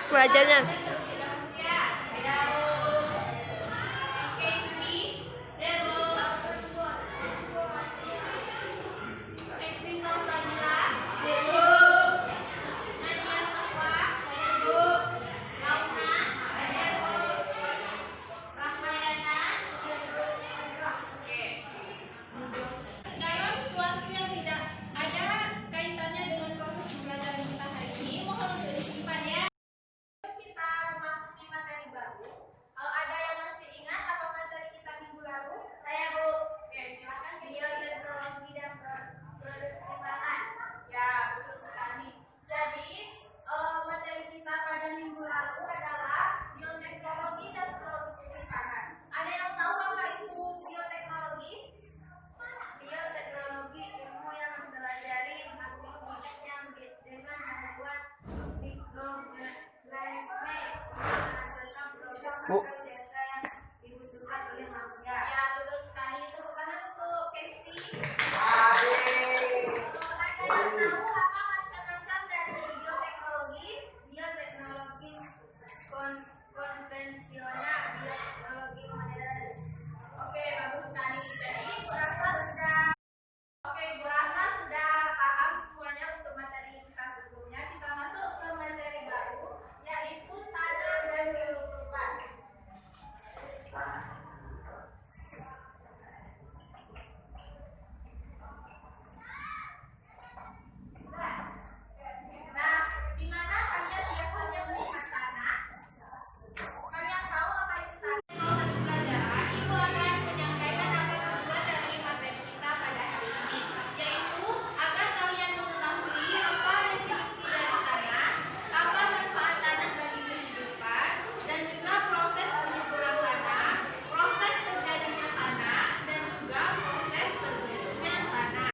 Belajarnya. Bu. Konvensional, biologi modern. Oke, bagus sekali. Jadi Bu Rasa sudah paham semuanya untuk materi kita sebelumnya. Kita masuk ke materi baru, yaitu tanah dan kehidupan. Nah, di mana kalian biasanya melihat tanah? Kalian tahu apa itu tanah? Proses pembelajaran Ibu akan menyampaikan apa tujuan dari materi kita pada hari ini, yaitu agar kalian mengetahui apa definisi dari tanah, apa manfaat tanah bagi kehidupan, dan juga proses pengukuran tanah, proses terjadinya tanah, dan juga proses terbentuknya tanah.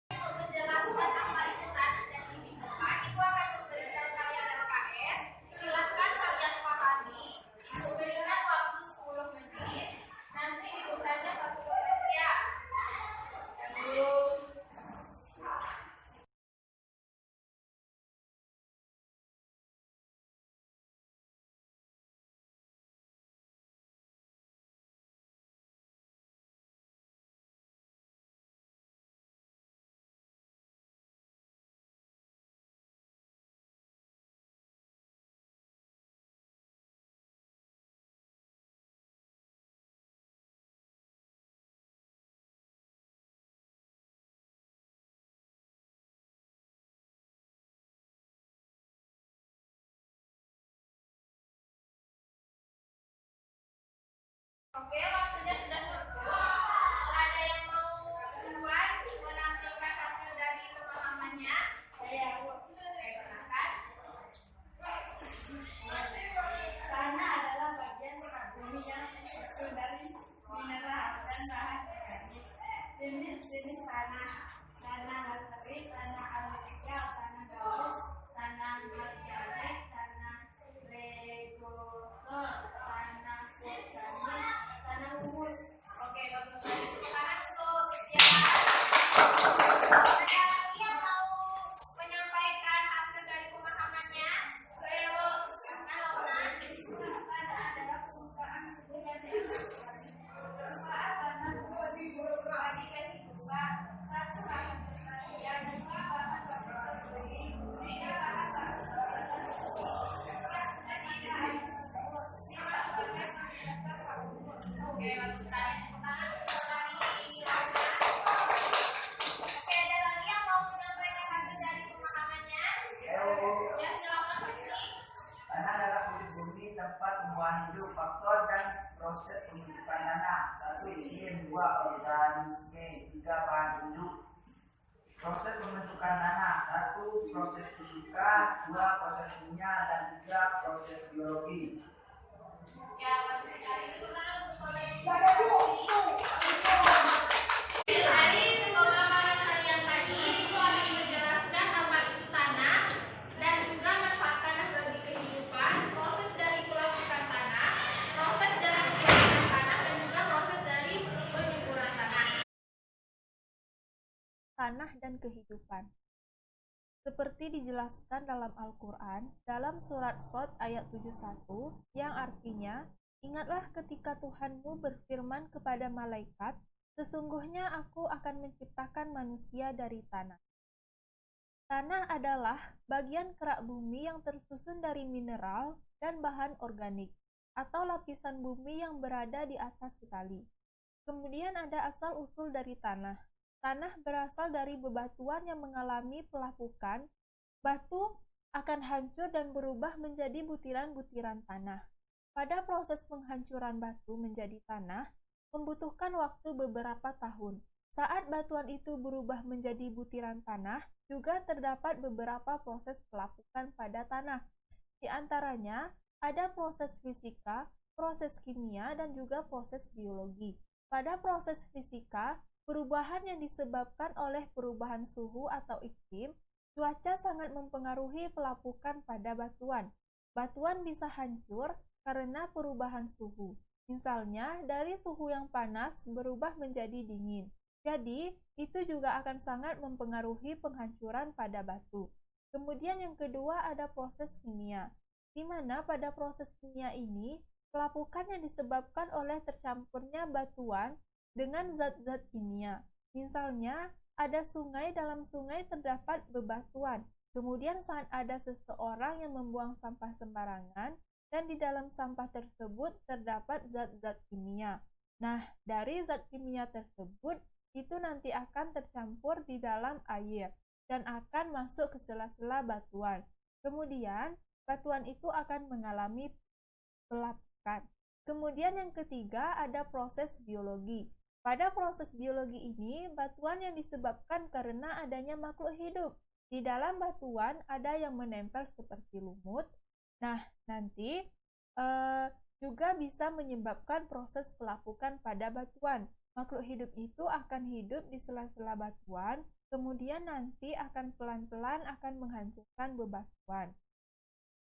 Untuk menjelaskan apa itu tanah dan kehidupan, Ibu akan memberikan kalian LKS. Silahkan kalian pahami. Ibu berikan waktu 10 menit. Nanti Ibu tanya satu-satu ya. Oke, waktunya sudah cukup. Kalau ada yang mau duluan menampilkan hasil dari pemahamannya, saya. Oke, silakan. Tanah adalah bagian bumi yang tersusun dari mineral dan bahan organik. Jenis-jenis tanah: tanah laterit, tanah alluvial, tanah gabus, tanah marganik, tanah regosol, tanah vulkanis, tanah humus. Oke, bagus sekali. Tepuk tangan untuk Setiawan. Ada lagi yang mau menyampaikan hasil dari pemahamannya? Saya mau silakan Laura. Tanah adalah permukaan bumi yang tersusun. Manfaat tanah bagi kehidupan. Satu, bahan pertanian. Dua, bahan baku bumi. Tiga, bahan baku Oke, bagus sekali. Tepuk tangan untuk dari Laura. Oke, ada lagi yang mau menyampaikan hasil dari pemahamannya? Ya, silakan Fatih. Tanah adalah kulit bumi tempat tumbuhan hidup, faktor dan proses pembentukan tanah. 1. Iklim, 2. Organisme, 3. Bahan hidup. Proses pembentukan tanah: 1. Proses fisika, 2. Proses kimia, dan 3. Proses biologi. Ya, bagus sekali. Kita mulai. Dari pemaparan kalian tadi, itu akan menjelaskan apa itu tanah dan juga manfaat tanah bagi kehidupan, proses dari pelapukan tanah, proses dari pengolahan tanah, dan juga proses dari penyuburan tanah. Tanah dan kehidupan. seperti dijelaskan dalam Al-Quran dalam surat Shad ayat 71 yang artinya, ingatlah ketika Tuhanmu berfirman kepada malaikat, sesungguhnya aku akan menciptakan manusia dari tanah. Tanah adalah bagian kerak bumi yang tersusun dari mineral dan bahan organik, atau lapisan bumi yang berada di atas sekali. Kemudian ada asal-usul dari tanah. Tanah berasal dari bebatuan yang mengalami pelapukan. Batu akan hancur dan berubah menjadi butiran-butiran tanah. Pada proses penghancuran batu menjadi tanah, membutuhkan waktu beberapa tahun. Saat batuan itu berubah menjadi butiran tanah, juga terdapat beberapa proses pelapukan pada tanah. Di antaranya, ada proses fisika, proses kimia, dan juga proses biologi. Pada proses fisika, perubahan yang disebabkan oleh perubahan suhu atau iklim, cuaca sangat mempengaruhi pelapukan pada batuan. Batuan bisa hancur karena perubahan suhu. Misalnya, dari suhu yang panas berubah menjadi dingin. Jadi, itu juga akan sangat mempengaruhi penghancuran pada batu. Kemudian yang kedua ada proses kimia, di mana pada proses kimia ini, pelapukan yang disebabkan oleh tercampurnya batuan dengan zat-zat kimia. Misalnya, ada sungai, dalam sungai terdapat bebatuan. Kemudian saat ada seseorang yang membuang sampah sembarangan, dan di dalam sampah tersebut terdapat zat-zat kimia. Nah, dari zat kimia tersebut, itu nanti akan tercampur di dalam air, dan akan masuk ke sela-sela batuan. Kemudian, batuan itu akan mengalami pelapukan. Kemudian yang ketiga ada proses biologi. Pada proses biologi ini, batuan yang disebabkan karena adanya makhluk hidup. Di dalam batuan ada yang menempel seperti lumut. Nah, nanti juga bisa menyebabkan proses pelapukan pada batuan. Makhluk hidup itu akan hidup di sela-sela batuan, kemudian nanti akan pelan-pelan akan menghancurkan bebatuan.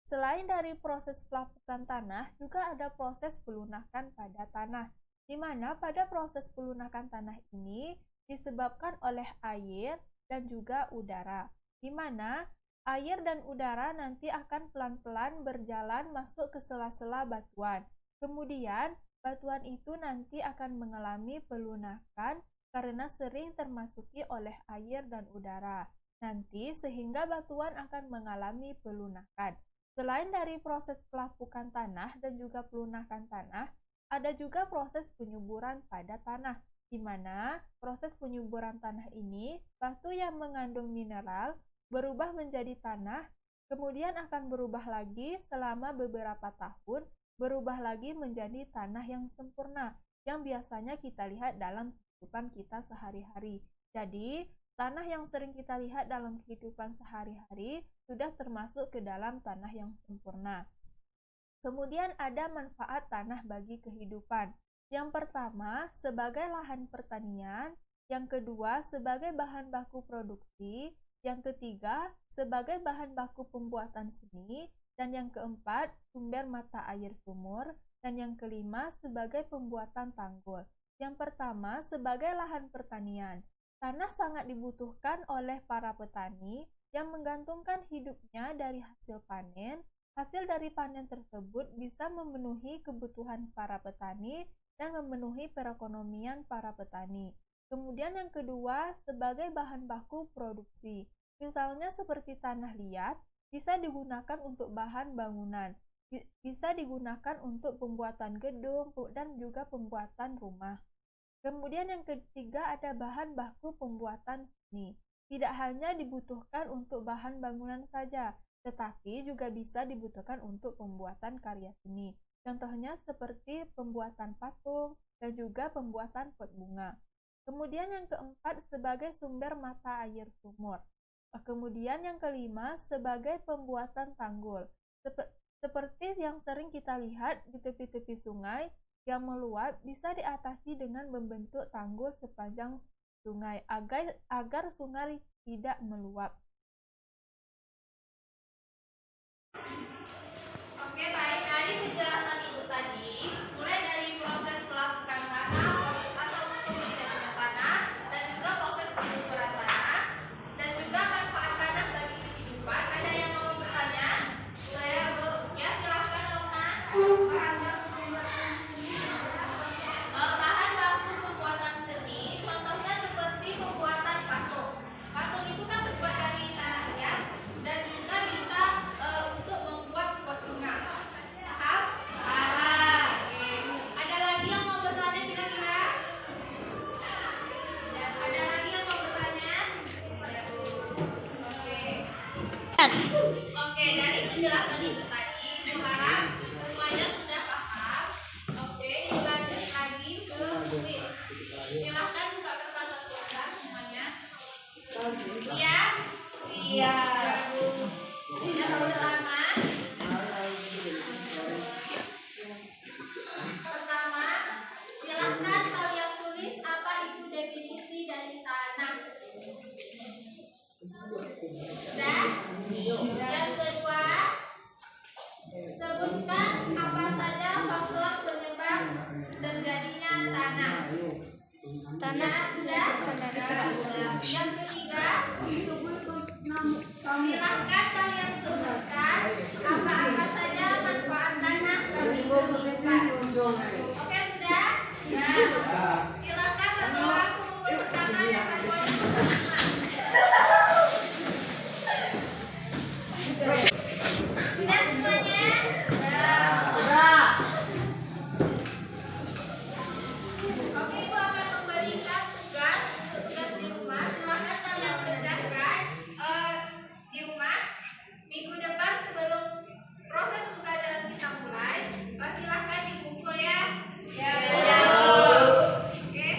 Selain dari proses pelapukan tanah, juga ada proses pelunakan pada tanah, di mana pada proses pelunakan tanah ini disebabkan oleh air dan juga udara, di mana air dan udara nanti akan pelan-pelan berjalan masuk ke sela-sela batuan. Kemudian, batuan itu nanti akan mengalami pelunakan karena sering termasuki oleh air dan udara. Nanti sehingga batuan akan mengalami pelunakan. Selain dari proses pelapukan tanah dan juga pelunakan tanah, ada juga proses penyuburan pada tanah, di mana proses penyuburan tanah ini, batu yang mengandung mineral berubah menjadi tanah, kemudian akan berubah lagi selama beberapa tahun, berubah lagi menjadi tanah yang sempurna, yang biasanya kita lihat dalam kehidupan kita sehari-hari. Jadi, tanah yang sering kita lihat dalam kehidupan sehari-hari sudah termasuk ke dalam tanah yang sempurna. Kemudian ada manfaat tanah bagi kehidupan. Yang pertama, sebagai lahan pertanian. Yang kedua, sebagai bahan baku produksi. Yang ketiga, sebagai bahan baku pembuatan seni. Dan yang keempat, sumber mata air sumur. Dan yang kelima, sebagai pembuatan tanggul. Yang pertama, sebagai lahan pertanian. Tanah sangat dibutuhkan oleh para petani yang menggantungkan hidupnya dari hasil panen. Hasil dari panen tersebut bisa memenuhi kebutuhan para petani dan memenuhi perekonomian para petani. Kemudian yang kedua, sebagai bahan baku produksi. Misalnya seperti tanah liat, bisa digunakan untuk bahan bangunan, bisa digunakan untuk pembuatan gedung dan juga pembuatan rumah. Kemudian yang ketiga ada bahan baku pembuatan seni. Tidak hanya dibutuhkan untuk bahan bangunan saja, tetapi juga bisa dibutuhkan untuk pembuatan karya seni. Contohnya seperti pembuatan patung dan juga pembuatan pot bunga. Kemudian yang keempat sebagai sumber mata air sumur. Kemudian yang kelima sebagai pembuatan tanggul. Seperti yang sering kita lihat di tepi-tepi sungai yang meluap bisa diatasi dengan membentuk tanggul sepanjang sungai agar sungai tidak meluap. Oke, baik. Dari penjelasan Ibu tadi, mulai dari proses pelapukan tanah, proses asal-usul menjadinya tanah, dan juga proses penyuburan tanah, dan juga manfaat tanah bagi Oke, sudah? Ya. Silakan satu orang pengumpul pertama dapat poin pertama. Sudah semuanya? Oke, Ibu akan memberikan tugas untuk tugas di rumah. Silakan kalian kerjakan di rumah. Minggu depan sebelum proses pembelajaran kita mulai, silakan dikumpul ya. Ya. Oke.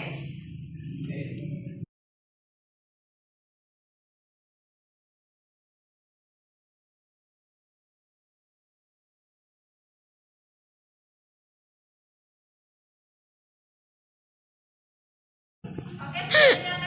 Oke, sudah